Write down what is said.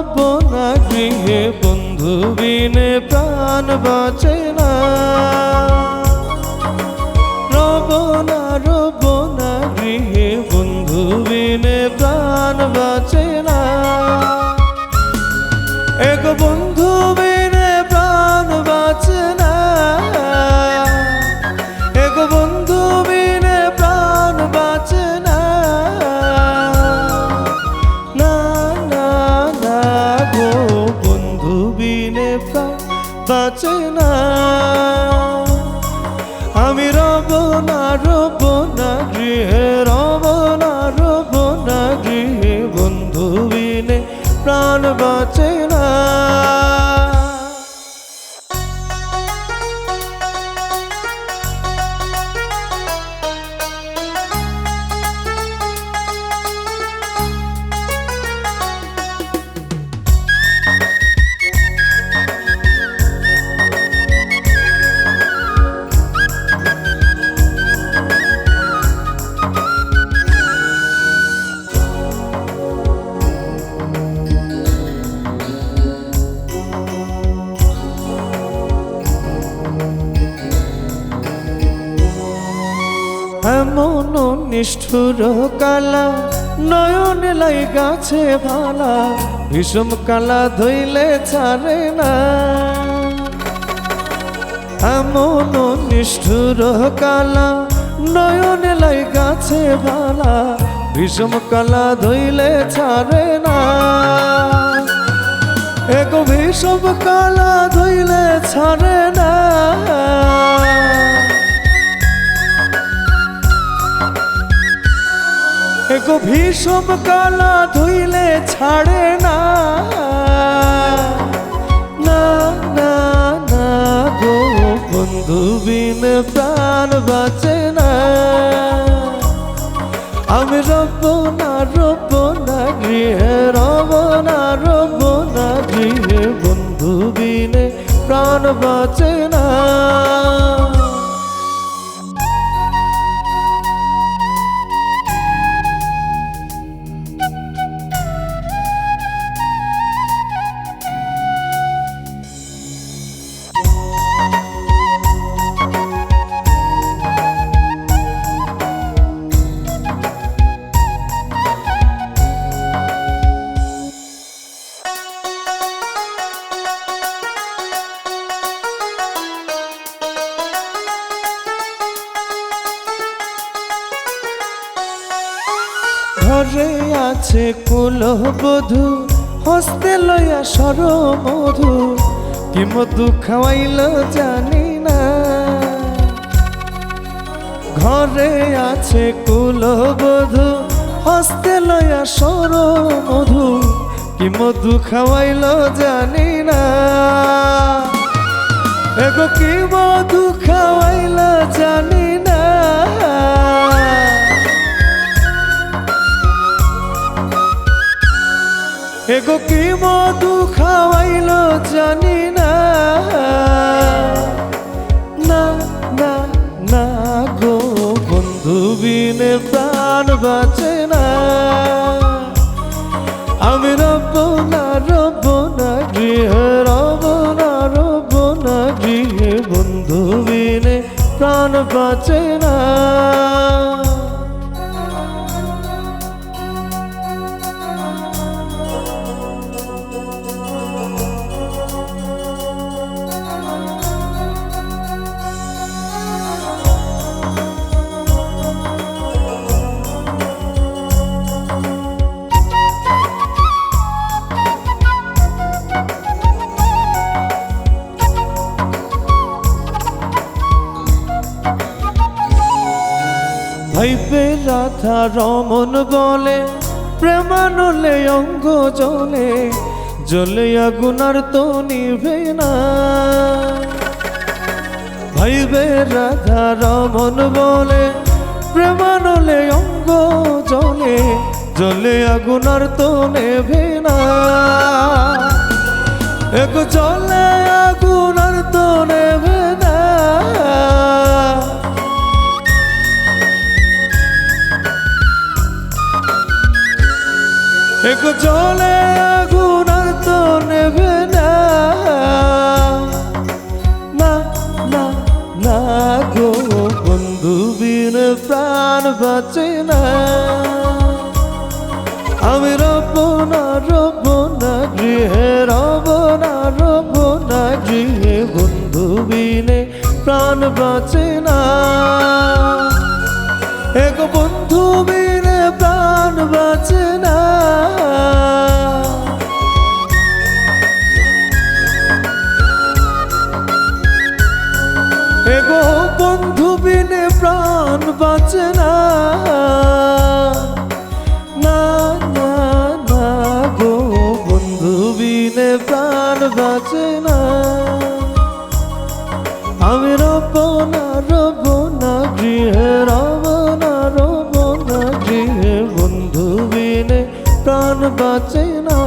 রব না গৃহে বন্ধু বিনে প্রাণ বাঁচে না। রব না গৃহে বন্ধু বিনে প্রাণ বাঁচে না। এক বন্ধু বিনে প্রাণ বাঁচে না। এক বন্ধু বিনে প্রাণ বাঁচে না। না না না গো বন্ধু বিনে প্রাণ বাঁচে না। আমি রব না গৃহে, রব না গৃহে বন্ধু বিনে প্রাণ বাঁচে না। এমন নিষ্ঠুর কালা নয়ন লাই গাছে ভালা, বিষম কালা ধইলে ছাড়ে না। এমন নিষ্ঠুর কালা নয়ন লাই গাছে ভালা, বিষম কালা ধইলে ছাড়ে না। এক বিষম কালা ধইলে ছাড়ে না। এক ভীষণ কালা ধুইলে ছাড়ে না। না না না গো বন্ধু বিনে প্রাণ বাঁচে না। আমি রব না গৃহে, রব না গৃহে বন্ধু বিনে প্রাণ বাঁচে না। ঘরে আছে কুলবধূ, হস্তে লয়া সর মধু, কি মধু খাওয়াইল জানি না। ঘরে আছে কুলবধূ, হস্তে লয়া সর মধু, কি মধু খাওয়াইল জানি না। এগো কি মধু খাওয়াইল জানি না। এগো কি মধু খাওয়াইল জানি না। না না না গো বন্ধু বিনে প্রাণ বাঁচে না। আমি রব না গৃহে, রব না গৃহে বন্ধু বিনে প্রাণ বাঁচে না। ভাইবে রাধা রমন বলে, প্রেমানলে অঙ্গ জ্বলে, জ্বলে আগুন আর তো নিভে না। ভাইবে রাধা রমন বলে, প্রেমানলে অঙ্গ জ্বলে, জ্বলে আগুন আর তো নেভে না। এক জ্বলে আগুন আর তো নেভে না। এক জলে আগুন আর প্রাণ বাঁচে না। আমি রব না গৃহে, রব না গৃহে, বন্ধু বিনে প্রাণ বাঁচে না। এক বন্ধু বিনে প্রাণ বাঁচে না। এগো বন্ধু বিনে প্রাণ বাঁচে না। না না না গো, বন্ধু বিনে প্রাণ বাঁচে না। আমি রব না গৃহে, রব না গৃহে, বন্ধু বিনে প্রাণ বাঁচে না।